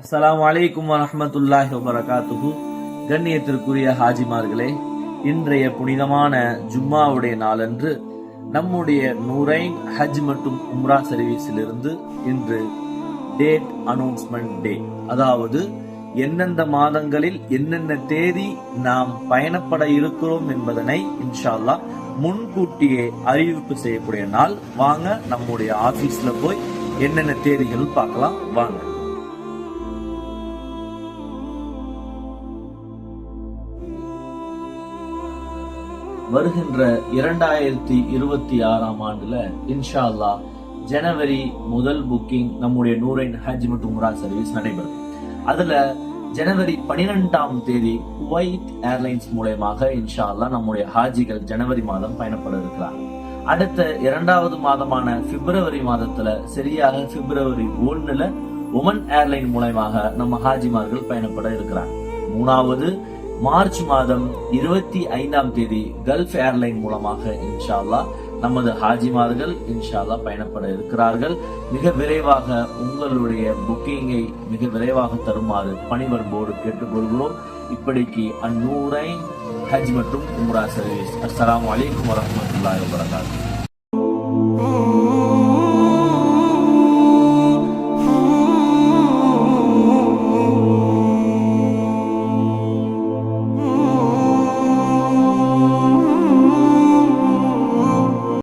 அஸ்ஸலாமு அலைக்கும் வரஹ்மத்துல்லாஹி வபரகாத்துஹு. கண்ணியத்திற்குரிய ஹாஜிமார்களே, இன்றைய புனிதமான ஜும்மாவுடைய நாளன்று நம்முடைய நூரைன் ஹஜ் மற்றும் உம்ரா சர்வீஸிலிருந்து இன்று டேட் அனௌன்ஸ்மெண்ட் டே, அதாவது எந்தெந்த மாதங்களில் என்னென்ன தேதி நாம் பயணப்பட இருக்கிறோம் என்பதனை இன்ஷா அல்லாஹ் முன்கூட்டியே அறிவிப்பு செய்யக்கூடிய நாள். வாங்க நம்முடைய ஆபீஸ்ல போய் என்னென்ன தேதிகள் பார்க்கலாம் வாங்க. வருகின்ற 2026 ஆண்டுல இன்ஷா அல்லாஹ் ஜனவரி முதல் புக்கிங் நம்முடைய நூரைன் ஹஜ் மற்றும் உம்ரா சர்வீஸ் நடைபெறும். அதுல ஜனவரி 12ஆம் தேதி குவைத் ஏர்லைன்ஸ் மூலமாக இன்ஷா அல்லாஹ் நம்முடைய ஹாஜிகள் ஜனவரி மாதம் பயணப்பட இருக்கிறார். அடுத்த 2வது மாதமான பிப்ரவரி மாதத்துல சரியாக பிப்ரவரி 1ல ஒமன் ஏர்லைன் மூலமாக நம்ம ஹாஜிமார்கள் பயணப்பட இருக்கிறார். 3வது மார்ச் மாதம் 25ஆம் தேதி கல்ஃப் ஏர்லைன் மூலமாக இன்ஷா அல்லாஹ் நமது ஹாஜிமார்கள் இன்ஷா அல்லாஹ் பயணப்பட இருக்கிறார்கள். மிக விரைவாக உங்களுடைய புக்கிங்கை மிக விரைவாக தருமாறு பணிவன்போடு கேட்டுக்கொள்கிறோம். இப்படிக்கு அந்நூரைன் ஹஜ் மற்றும் உம்ரா சர்வீஸ். அஸ்ஸலாமு அலைக்கும் வரஹ்மத்துல்லாஹி வபரகாத்துஹு.